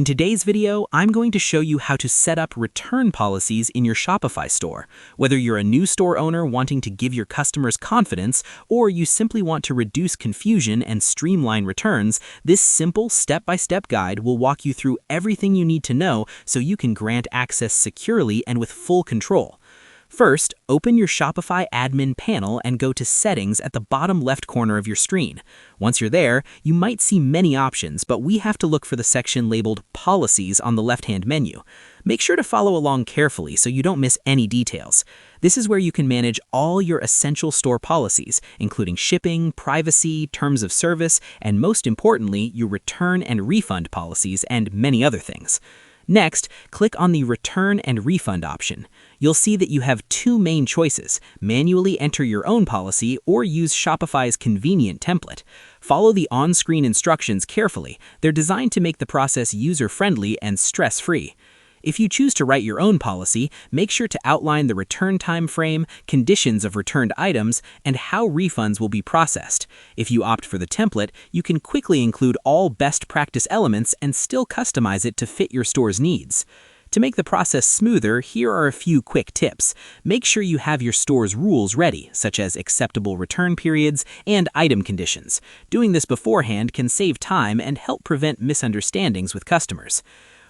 In today's video, I'm going to show you how to set up return policies in your Shopify store. Whether you're a new store owner wanting to give your customers confidence, or you simply want to reduce confusion and streamline returns, this simple step-by-step guide will walk you through everything you need to know so you can grant access securely and with full control. First, open your Shopify admin panel and go to Settings at the bottom left corner of your screen. Once you're there, you might see many options, but we have to look for the section labeled Policies on the left-hand menu. Make sure to follow along carefully so you don't miss any details. This is where you can manage all your essential store policies, including shipping, privacy, terms of service, and most importantly, your return and refund policies and many other things. Next, click on the Return and Refund option. You'll see that you have two main choices: manually enter your own policy or use Shopify's convenient template. Follow the on-screen instructions carefully. They're designed to make the process user-friendly and stress-free. If you choose to write your own policy, make sure to outline the return time frame, conditions of returned items, and how refunds will be processed. If you opt for the template, you can quickly include all best practice elements and still customize it to fit your store's needs. To make the process smoother, here are a few quick tips. Make sure you have your store's rules ready, such as acceptable return periods and item conditions. Doing this beforehand can save time and help prevent misunderstandings with customers.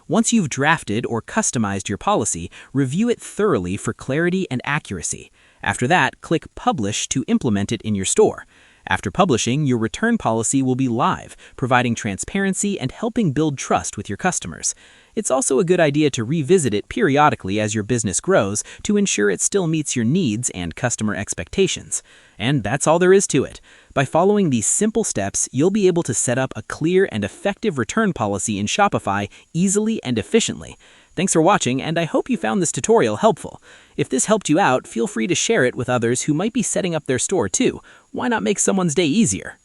Once you've drafted or customized your policy, review it thoroughly for clarity and accuracy. After that, click Publish to implement it in your store. After publishing, your return policy will be live, providing transparency and helping build trust with your customers. It's also a good idea to revisit it periodically as your business grows to ensure it still meets your needs and customer expectations. And that's all there is to it. By following these simple steps, you'll be able to set up a clear and effective return policy in Shopify easily and efficiently. Thanks for watching, and I hope you found this tutorial helpful. If this helped you out, feel free to share it with others who might be setting up their store too. Why not make someone's day easier?